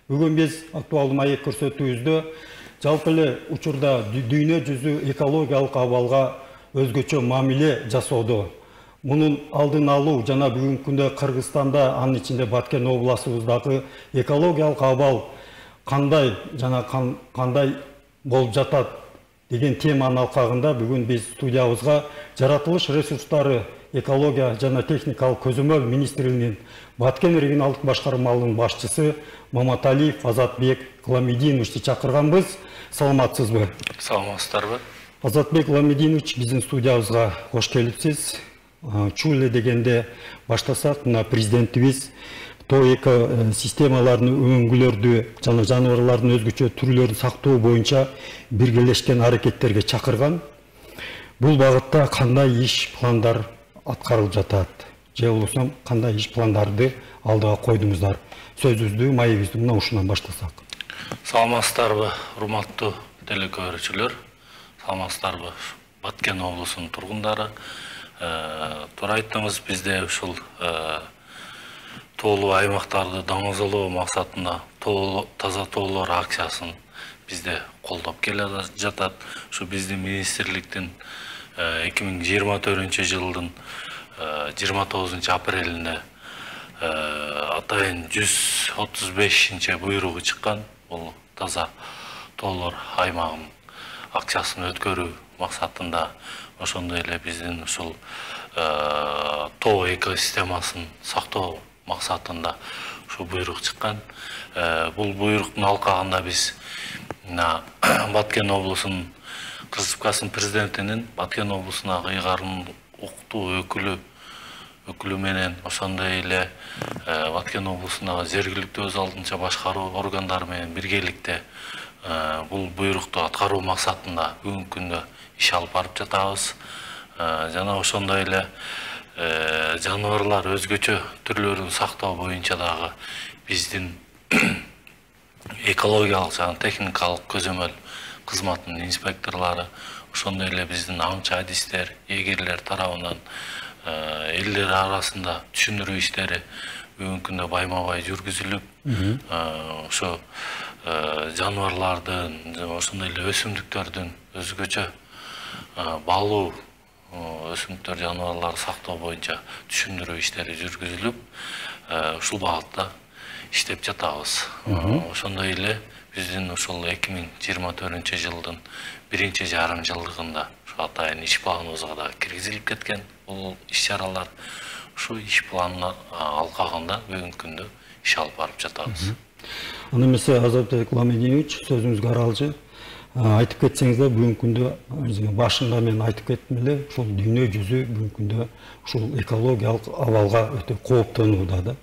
Бүгін біз актуалды маек көрсөтүүбүздө жалпы эле учурда дүйнө жүзү экологиялык абалга өзгөчө мамиле жасоодо. Мунун алдын алуу жана бүгүнкү күндө Кыргызстанда, анын ичинде Баткен областыбыздагы экологиялык абал кандай жана кандай болуп жатат деген теманын алкагында бүгүн биз студиябызга жаратылыш ресурстары, экология жана техникалык көзөмөл министрлигинин Баткен регионалдык башкармалыгынын башчысы Маматалиев Азатбек Ламидиновичти чакырганбыз. Саламатсызбы? Саламатсыздарбы? Азатбек Ламидинович, биздин студиябызга кош келипсиз. Чуу эле дегенде баштасак, мына президентибиз тоо экосистемалардын өңгүлөрдү жана жаныбарлардын өзгөчө түрлөрүн сактоо боюнча биргелешкен аракеттерге чакырган. Бул багытта кандай иш пландар аткарылып жатат? Же болбосо кандай иш пландарды алдыга койдуңуздар? Сөзүбүздү, маегибизди мына ушундан баштасак. Саламатсыздарбы, урматтуу телекөрүүчүлөр? Саламатсыздарбы, Баткен облусунун тургундары? Туура айттыңыз, бизде ушул тоолуу аймактарды даңазалоо максатында таза тоолор акциясын бизде колдоп келе жатат. Ушу биздин министрликтин 2024 жылдын 29 апрелинде атайын 135 буйругу чыккан. Бул таза тоолор аймагын акциясын өткөрүү максатында, ошондой эле биздин ушул тоо экосистемасын сактоо максатында ушу буйрук чыккан. Бул буйруктун алкагында биз Баткен облусунун Республикасынын президентинин Баткен облусуна ыйгарым укуктуу өкүлү менен, ошондой эле Баткен облусундагы жергиликтүү өз алдынча башкаруу органдары менен биргеликте бул буйрукту аткаруу максатында бүгүнкү күндө иш алып барып жатабыз. Жана ошондой эле жаныбарлар өзгөчө түрлөрүн сактоо боюнча дагы биздин экологиялык жана техникалык көзөмөл кызматынын инспекторлору, ошондой эле биздин аңчы адистер, эгерлер тарабынан элдер арасында түшүндүрүү иштери бүгүнкү күндө байма-бай жүргүзүлүп, ошо жаныбарлардын, ошондой эле өсүмдүктөрдүн өзгөчө балуу өсүмдүктөр, жаныбарларды сактоо боюнча түшүндүрүү иштери жүргүзүлүп, ушул багытта иштеп жатабыз. Ошондой эле биздин ушул 2024 жылдын 1-жарым жылдыгында ушу атайын иш планыбызга да киргизилип кеткен бул иш-чаралар. Ушу иш планынын алкагында бүгүнкү күндө иш алып барып жатабыз. Аны эмесе Азатбек Ламидинович, сөзүңүзгө аралжы айтып кетсеңиздер, бүгүнкү күндө башында мен айтып кеттим эле, ушул дүйнө жүзү бүгүнкү күндө ушул экологиялык абалга өтө кооптонууда да.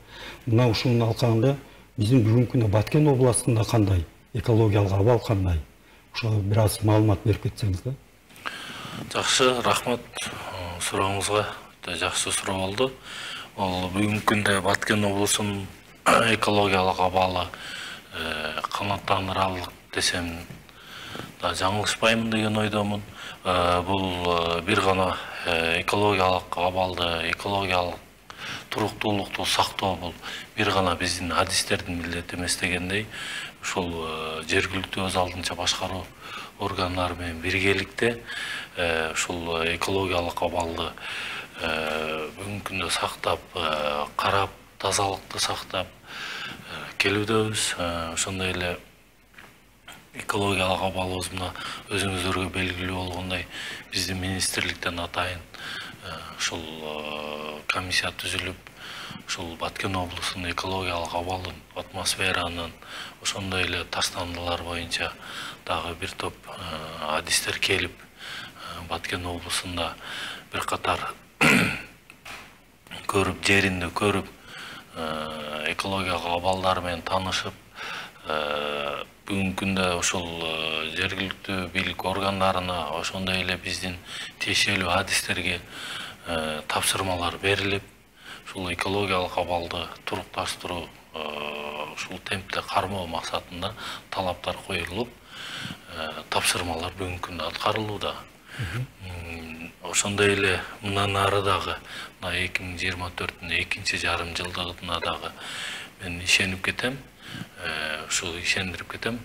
Мына ушунун алкагында биздин бүгүнкү күндө Баткен областында кандай экологиялык абал кандай? Ошого бир аз маалымат берип кетсеңиздер. Жакшы, рахмат сурооңузга. Жакшы суроо болду. Ал бүгүнкү күндө Баткен облусунун экологиялык абалы канааттандырарлык десем да жаңылышпаймын деген ойдомун. Бул бир гана экологиялык абалды, экологиялык туруктуулукту сактоо бул бир гана биздин адистердин милдети эмес дегендей, ушул жергиликтүү өз алдынча башкаруу органдары менен биргеликте ушул экологиялык абалды бүгүнкү күндө сактап, карап, тазалыкты сактап келүүдөбүз. Ошондой эле экологиялык абалыбыз мына өзүңүздөргө белгилүү болгондой биздин министрликтен атайын ушул комиссия түзүлүп, ушул Баткен облусунун экологиялык абалын, атмосферанын, ошондой эле таштандылар боюнча дагы бир топ адистер келип, Баткен облусунда бир катар көрүп, жеринде көрүп, экологиялык абалдар менен таанышып, бүгүнкү күндө ушул жергиликтүү бийлик органдарына, ошондой эле биздин тиешелүү адистерге тапшырмалар берилип, ушул экологиялык абалды турукташтыруу, ушул темпте кармоо максатында талаптар коюлуп, тапшырмалар бүгүнкү күндө аткарылууда. Ошондой эле мындан ары дагы 2024-2-жарым жылдыгына дагы мен ишенип кетем. ушул ишендирип кетем.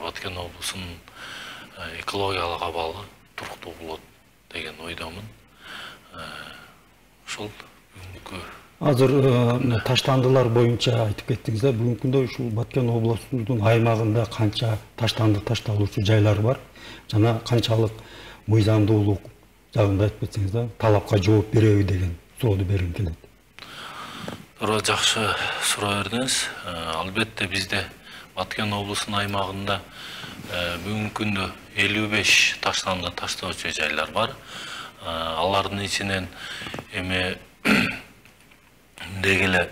Баткен облусунун экологиялык абалы туруктуу болот деген ойдомун. Ушул бүгүнкү Азыр таштандылар боюнча айтып кеттиңиз да, бүгүнкү күндө ушул Баткен облусунун аймагында канча таштанды ташталуучу жайлар бар жана канчалык мыйзамдуулук жагында айтып кетсеңиз да, талапка жооп береби деген суроону бергим келет. Туура, жакшы суроо бердиңиз. Албетте бизде Баткен облусунун аймагында бүгүнкү күндө 55 таштанды таштоочу жайлар бар. Алардын ичинен эми дегеле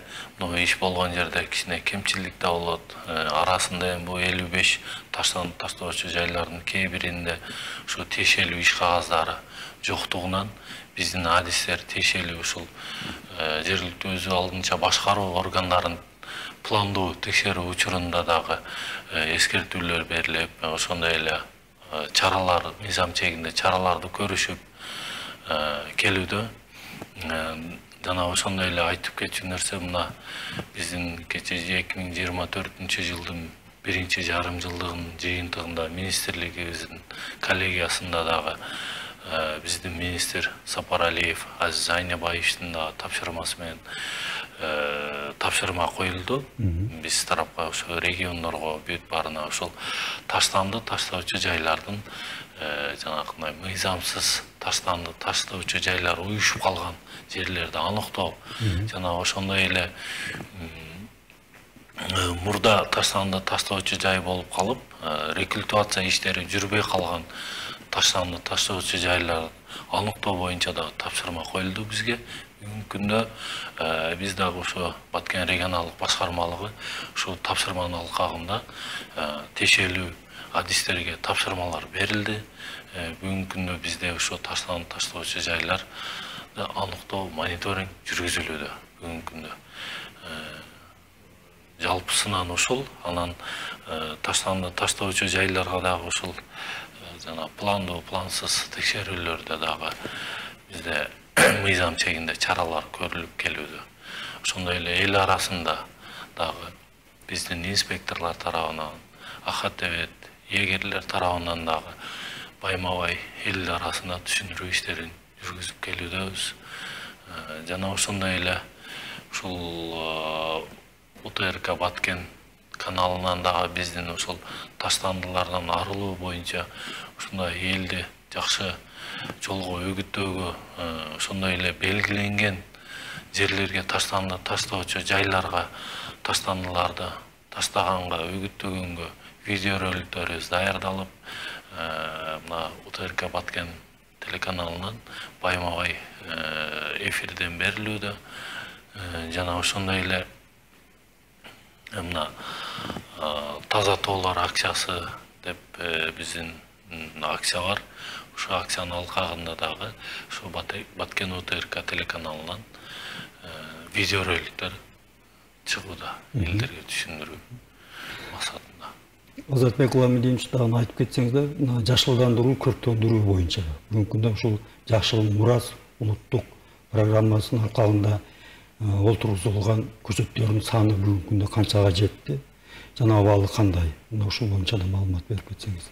иш болгон жерде кичине кемчилик да болот. Арасында бул 55 таштанды таштоочу жайлардын кээ биринде ушу тиешелүү иш кагаздары жоктугунан биздин адистер тиешелүү ушул жергиликтүү өзү алдынча башкаруу органдарын пландуу текшерүү учурунда дагы эскертүүлөр берилип, ошондой эле чаралар, мыйзам чегинде чараларды көрүшүп келүүдө. Жана ошондой эле айтып кетчү нерсе, мына биздин кечээ 2024-жылдын биринчи жарым жылдыгынын жыйынтыгында министрлигибиздин коллегиясында дагы биздин министр Сапар Алиев Азиз Айнебаевдин да тапшырмасы менен тапшырма коюлду. Биз тарапка ошо региондорго бүт баарына ошол таштанды таштоочу жайлардын жанакындай мыйзамсыз таштанды таштоочу жайлар уюшуп калган жерлерди аныктоо жана ошондой эле мурда таштанды таштоочу жай болуп калып рекультивация иштери жүрбөй калган таштанды таштоочу жайлар аныктоо боюнча да тапшырма коюлду бизге. Бүгүнкү күндө биз дагы ошо Баткен регионалдык башкармалыгы ушул тапшырманын алкагында тиешелүү адистерге тапшырмалар берилди. Бүгүнкү күндө бизде ошо таштанды таштоочу жайлар аныктоо мониторинг жүргүзүлүүдө. Бүгүнкү күндө жалпысынан ушул, анан таштанды таштоочу жайларга дагы ушул жана пландуу плансыз текшерүүлөрдө дагы бизде мыйзам чегинде чаралар көрүлүп келүүдө. Ошондой эле эл арасында дагы биздин инспекторлор тарабынан, АХТБ эгерлер тарабынан дагы байма-бай эл арасында түшүндүрүү иштерин жүргүзүп келүүдөбүз. Жана ошондой эле ушул УТРК Баткен каналынан дагы биздин ушул таштандылардан арылуу боюнча ушундай элди жакшы жолго өгүттөөгө, ошондой эле белгиленген жерлерге таштанды таштоочу жайларга таштандыларды таштаганга өгүттөгөнгө видеороликтөрүбүз даярдалып, мына УТРК Баткен телеканалынан байма-бай эфирден берилүүдө. Жана ошондой эле мына таза тоолор акчасы деп биздин акция бар. Ошо акциянын алкагында дагы ошо Баткен УТРК телеканалынан видеороликтер чыгууда, элдерге түшүндүрүү максатында. Азатбек Уламидинович дагы айтып кетсеңиз да, мына жашылдандыруу, көрктөндүрүү боюнча бүгүнкү күндө ушул Жашыл мурас улуттук программасынын алкагында олтургузулган көчөттөрдүн саны бүгүнкү күндө канчага жетти? Жана абалы кандай? Мына ушул боюнча да маалымат берип кетсеңиз.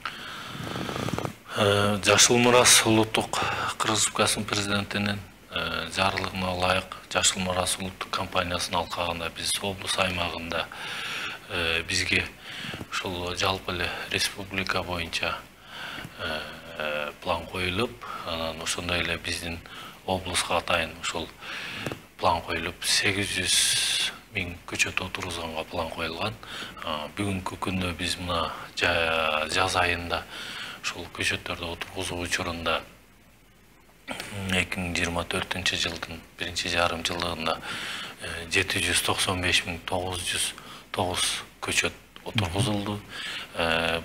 Жашыл мурас улуттук Кыргыз Республикасынын президентинин жарлыгына ылайык Жашыл мурас улуттук компаниясынын алкагында биз облус аймагында бизге ушул жалпы эле республика боюнча план коюлуп, анан ошондой эле биздин облуска атайын ушул план коюлуп 800 000 көчөт отургузганга план коюлган. Бүгүнкү күндө биз мына жаз айында ушул көчөттөрдү отургузуу учурунда 2024-жылдын биринчи жарым жылдыгында 795 909 көчөт отургузулду.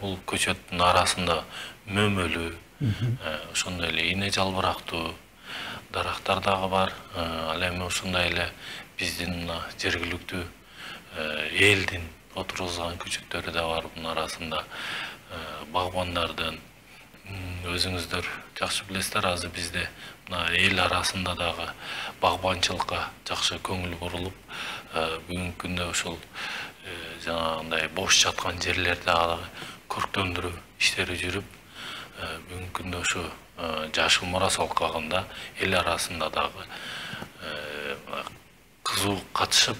Бул көчөттүн арасында мөмөлүү, ошондой эле ийне жалбырактуу дарактар дагы бар. Ал эми ошондой эле биздин жергиликтүү элдин отургузган көчөттөрү да бар. Бунун арасында багбандардын, өзүңүздөр жакшы билесиздер, азыр бизде мына эл арасында дагы багбанчылыкка жакшы көңүл бурулуп, бүгүнкү күндө ушул жанагындай бош жаткан жерлерди дагы көрктөндүрүү иштери жүрүп, бүгүнкү күндө ушу Жашыл Мурас алкагында эл арасында дагы кызуу катышып,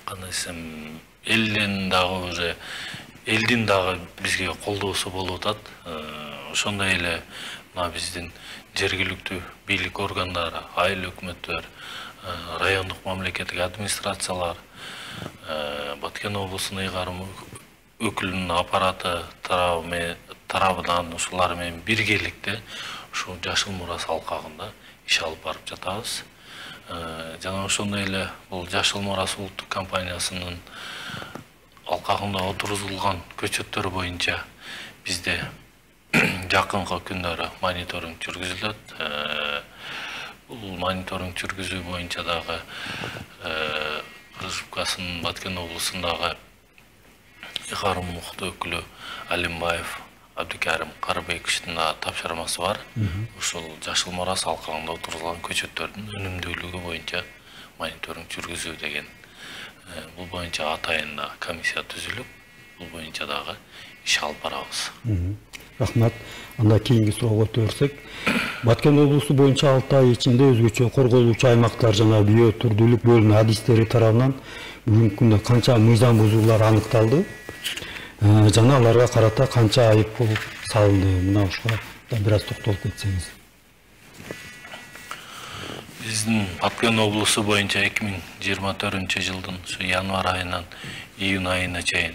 кандай десем, элдин дагы уже элдин дагы бизге колдоосу болуп атат. Ошондой эле мына биздин жергиликтүү бийлик органдары, айыл өкмөттөр, райондук мамлекеттик администрациялар, Баткен облусунун ыйгарым өкүлүнүн аппараты тарабынан ушулар менен биргеликте ушу Жашыл Мурас алкагында иш алып барып жатабыз. Жана ошондой эле бул Жашыл Мурас улуттук компаниясынын алкагында отургузулган көчөттөр боюнча бизде жакынкы күндөрү мониторинг жүргүзүлөт. Бул мониторинг жүргүзүү боюнча дагы Республикасынын Баткен облусундагы ыйгарым укуктуу өкүлү Алимбаев Абдикарим Карыбековичтин тапшырмасы бар. Ушул Жашыл Мурас алкагында отургузулган көчөттөрдүн өнүмдүүлүгү боюнча мониторинг жүргүзүү деген. Бул боюнча атайын комиссия түзүлүп, бул боюнча дагы иш алып барабыз. Рахмат. Анда кийинки суроого өтөрсөк, Баткен облусу боюнча 6 ай ичинде өзгөчө корголуучу аймактар жана био түрдүүлүк бөлүнүү адистери тарабынан бүгүнкү күндө канча мыйзам бузуулар аныкталды? Жана аларга карата канча айып пул салынды? Мына ушуга бир аз токтолуп кетсеңиз. Биздин Баткен облусу боюнча 2024-жылдын январь айынан июнь айына чейин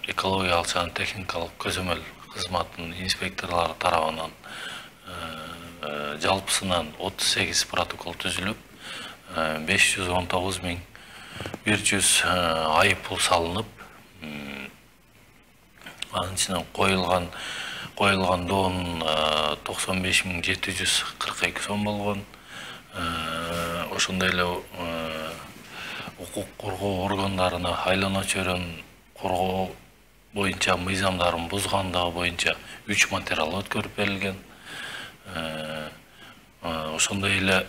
экологиялык жана техникалык көзөмөл кызматынын инспекторлору тарабынан жалпысынан 38 протокол түзүлүп, 519.100 айып пул салынып, анын ичинен коюлган доонун 95.742 сом болгон. Ошондой эле укук коргоо органдарына айлана чөйрөнүн коргоо боюнча мыйзамдарын бузгандыгы боюнча 3 материал өткөрүп берилген. Ошондой эле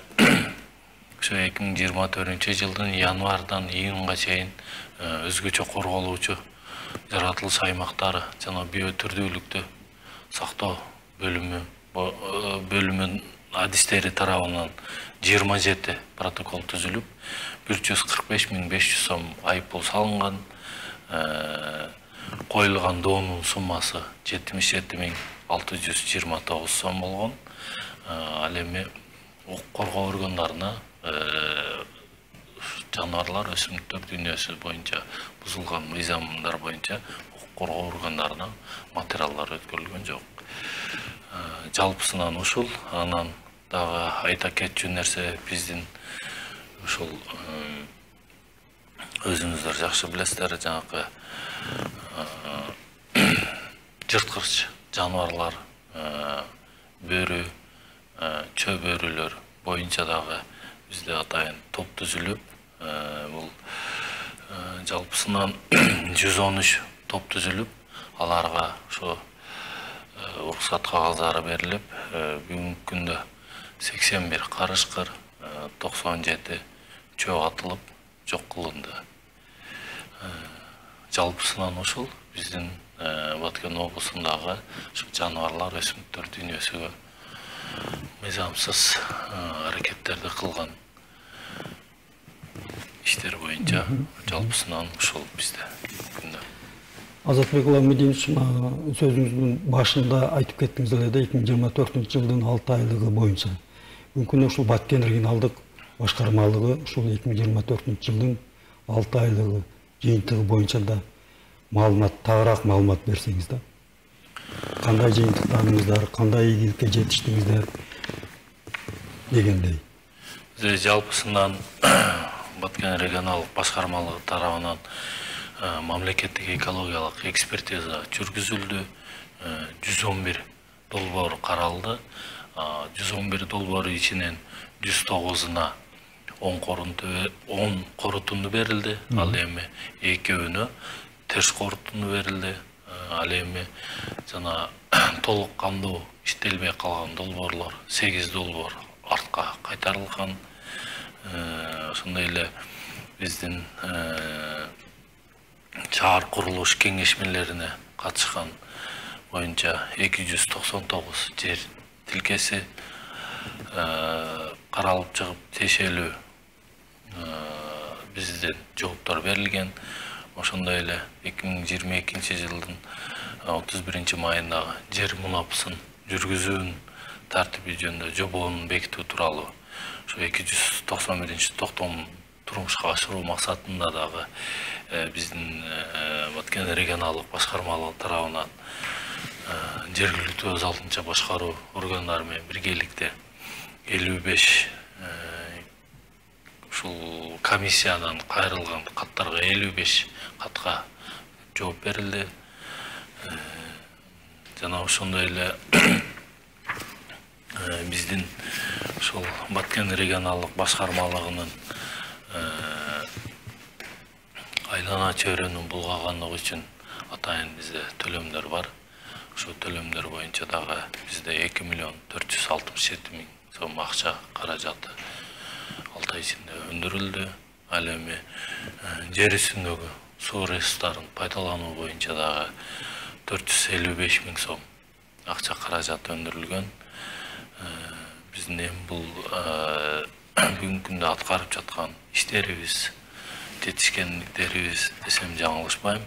2024-жылдын январдан июнга чейин өзгөчө корголуучу жаратылыш аймактары жана био түрдүүлүктү сактоо бөлүмүнүн адистери тарабынан 27 протокол түзүлүп, 145.500 сом айып пул салынган. Коюлган доонун суммасы 77.629 сом болгон. Ал эми укук коргоо органдарына жаныбарлар, өсүмдүктөр дүйнөсү боюнча бузулган мыйзамдар боюнча укук коргоо органдарына материалдар өткөрүлгөн жок. Жалпысынан ушул. Анан дагы айта кетчү нерсе, биздин ушул өзүңүздөр жакшы билесиздер, жанакы жырткыч жаныбарлар, бөрү, чөө бөрүлөр боюнча дагы бизде атайын топ түзүлүп, бул жалпысынан 113 топ түзүлүп, аларга ошо уруксат кагаздары берилип, бүгүнкү күндө 81 карышкыр, 97 чөө атылып жок кылынды. Жалпысынан ушул биздин Баткен облусундагы жаныбарлар, өсүмдүктөр дүйнөсүгө мыйзамсыз аракеттерди кылган иштер боюнча жалпысынан ушул бизде күндө. Азатбек Ламидинович, сөзүңүздүн башында айтып кеттиңиз эле, 2024-жылдын 6 айлыгы боюнча. Бүгүнкү күндө ушул Баткен регионалдык башкармалыгы ушул 2024-жылдын 6 айлыгы жыйынтыгы боюнча да тагыраак маалымат берсеңиз да. Кандай жыйынтыктадыңыздар, кандай ийгиликке жетиштиңиздер дегендей. Жалпысынан Баткен регионалдык башкармалыгы тарабынан мамлекеттик экологиялык экспертиза жүргүзүлдү. 111 долбоор каралды. 111 долбоору ичинен 109-уна 10 корутунду берилди. Ал эми 2-өөнө терс корутунду берилди. Ал эми жана толук кандуу иштелбей калган долбоорлор 8 долбоор артка кайтарылган. Ошондой эле биздин шаар курулуш кеңешмелерине катышкан боюнча 299 жер тилкеси каралып чыгып тиешелүү бизден жооптор берилген. Ошондой эле 2022 жылдын 31 майындагы жер мунапысын жүргүзүүнүн тартиби жөнүндө жобонун бекитүү тууралуу ошо 291 токтом турмушка ашыруу максатында дагы биздин Баткен регионалдык башкармалыгы тарабынан жергиликтүү өз алдынча башкаруу органдары менен биргеликте 55 ушул комиссиядан кайрылган каттарга 55 катка жооп берилди. Жана ошондой эле биздин ушул Баткен регионалдык башкармалыгынын айлана чөйрөнүн булгаганлыгы үчүн атайын бизде төлөмдөр бар. Ошол төлөмдөр боюнча дагы бизде 2 миллион 467 миң сом акча каражаты 6 ай ичинде өндүрүлдү. Ал эми жер үстүндөгү суу ресурстарын пайдалануу боюнча дагы 455 миң сом акча каражаты өндүрүлгөн. Биздин эми бул бүгүнкү күндө аткарып жаткан иштерибиз, жетишкендиктерибиз десем жаңылышпайм.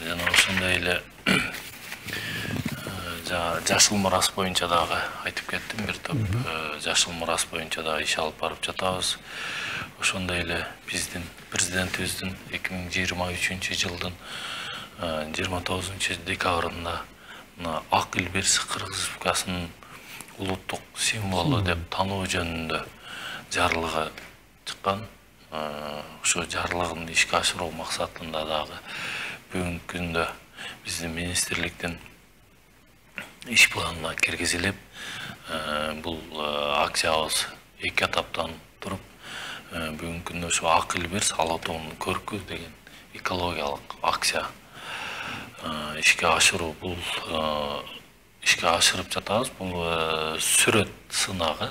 Жана ошондой эле жашыл мурас боюнча дагы айтып кеттим, бир топ жашыл мурас боюнча дагы иш алып барып жатабыз. Ошондой эле биздин президентибиздин 2023 жылдын 29 декабрында ак илбирс Кыргыз Республикасынын улуттук символу деп тануу жөнүндө жарлыгы чыккан. Ошо жарлыгын ишке ашыруу максатында дагы бүгүнкү күндө биздин министрликтин иш планына киргизилип, бул акциябыз 2 этаптан туруп, бүгүнкү күндө ошо ак илбирс ала тоонун көркү деген экологиялык акция ишке ашыруу, бул ишке ашырып жатабыз. Бул сүрөт сынагы,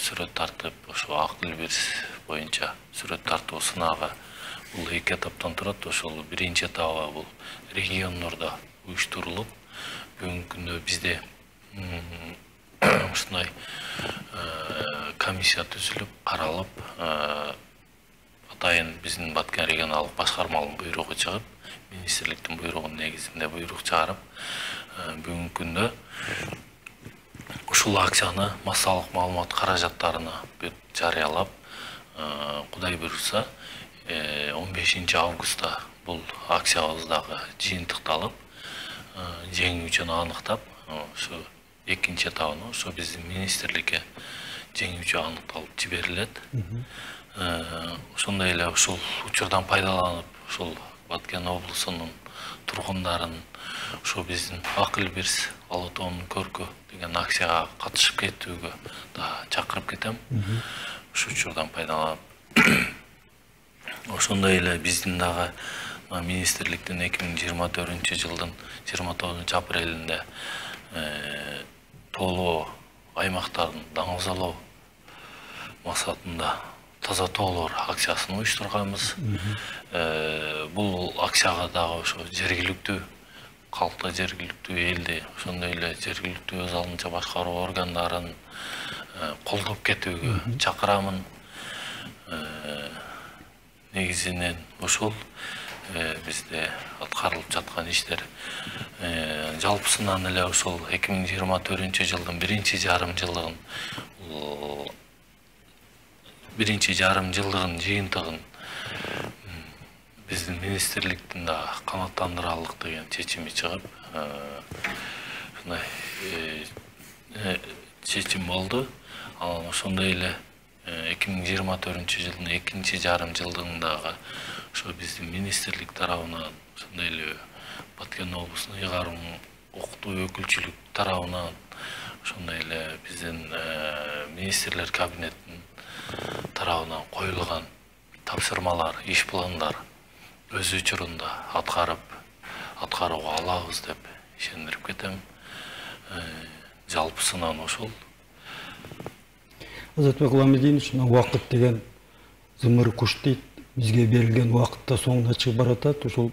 сүрөт тартып, ошо ак илбирс боюнча сүрөт тартуу сынагы бул 2 этаптан турат. Ошол биринчи этабы бул региондордо уюштурулуп, бүгүнкү күндө бизде ушундай комиссия түзүлүп, каралып, атайын биздин Баткен регионалдык башкармалыгынын буйругу чыгып, министрликтин буйругунун негизинде буйрук чыгарып, бүгүнкү күндө ушул акцияны массалык маалымат каражаттарына жарыялап, Кудай буйруса 15 августта бул акциябыздагы жыйынтыкталып, жеңүүчүнү аныктап, ошо экинчи этабын ошо биздин министрликке жеңүүчү аныкталып жиберилет. Ошондой эле ушул учурдан пайдаланып, ушул Баткен облусунун тургундарын ошо биздин ак илбирс ала тоонун көркү деген акцияга катышып кетүүгө да чакырып кетем. Ушул учурдан пайдаланып, ошондой эле биздин дагы министрликтин 2024 жылдын 29 апрелинде тоолоо аймактарын даңазалоо максатында таза тоолор акциясын уюштурганбыз. Бул акцияга дагы ошо жергиликтүү калкты, жергиликтүү элди, ошондой эле жергиликтүү өз алдынча башкаруу органдарын колдоп кетүүгө чакырамын. Негизинен ошол бизде аткарылып жаткан иштер жалпысынан эле ошол 2024 жылдын биринчи жарым жылдыгын жыйынтыгын биздин министрликтин да канааттандыралык деген чечими чыгып, ушундай чечим болду. Анан ошондой эле 2024 жылдын экинчи жарым жылдыгындагы ошо биздин министрлик тарабынан, ошондой эле Баткен облусунун ыйгарым укуктуу өкүлчүлүк тарабынан, ошондой эле биздин министрлер кабинетинин тарабынан коюлган тапшырмалар, иш пландар өз учурунда аткарууга алабыз деп ишендирип кетем. Жалпысынан ошол. Азатбек Ламидинович, убакыт деген зымыры куш дейт. Бизге берилген убакытта соңуна чыгып баратат. Ушул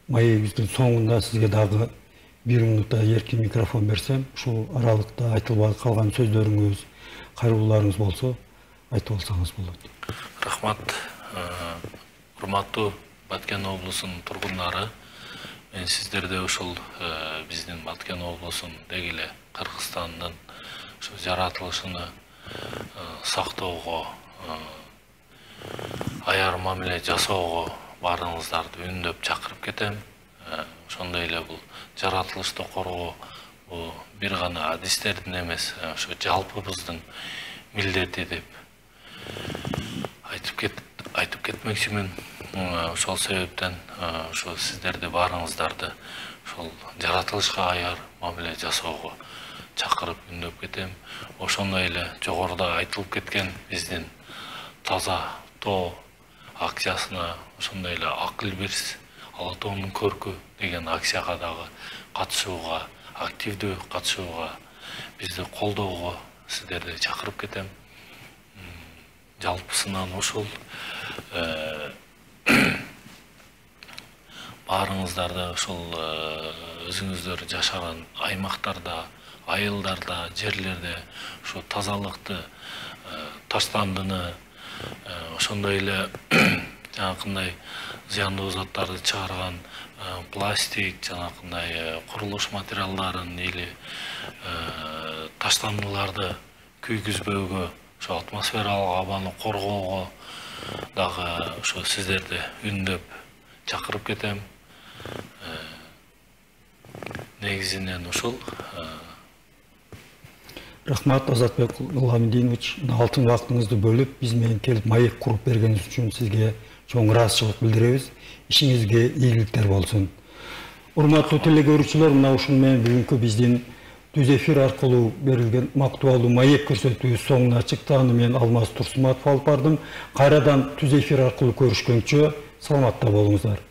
маегибиздин соңунда сизге дагы 1 минутта эркин микрофон берсем, ушул аралыкта айтылбай калган сөздөрүңүз, кайрылууларыңыз болсо айтып алсаңыз болот. Рахмат. Урматтуу Баткен облусунун тургундары, мен сиздерде ушул биздин Баткен облусунун деги эле Кыргызстандын ушу жаратылышыны сактоого, аяр мамиле жасоого баарыңыздарды үндөп чакырып кетем. Ошондой эле бул жаратылышты коргоо бул бир гана адистердин эмес, ошо жалпыбыздын милдети деп айтып кетмекчимин. Ошол себептен ошо сиздерди баарыңыздарды ошол жаратылышка аяр мамиле жасоого чакырып үндөп кетем. Ошондой эле жогоруда айтылып кеткен биздин таза тоо акциясына, ошондой эле Акыл Бирс Ала тоонун көркү деген акцияга дагы катышууга, активдүү катышууга, бизди колдоого сиздерди чакырып кетем. Жалпысынан ушул баарыңыздарды ушул өзүңүздөр жашаган аймактарда, айылдарда, жерлерде ушу тазалыкты, таштандыны, ошондой эле жанакындай зыяндуу заттарды чыгарган пластик, жанакындай курулуш материалдарын или таштандыларды күйгүзбөөгө, ошо атмосфералык абаны коргоого дагы ошо сиздерди үндөп чакырып кетем. Негизинен ушул. Рахмат, Азатбек Ламидинович, алтын вактыңызды бөлүп, биз менен келип маек куруп бергениңиз үчүн сизге чоң ыраазычылык билдиребиз. Ишиңизге ийгиликтер болсун. Урматтуу телекөрүүчүлөр, мына ушун менен бүгүнкү биздин түз эфир аркылуу берилген мактубалуу маек көрсөтүүбүз соңуна чыкты. Аны мен Алмаз Турсуматов алып бардым. Кайрадан түз эфир аркылуу көрүшкөнчө саламатта болуңуздар.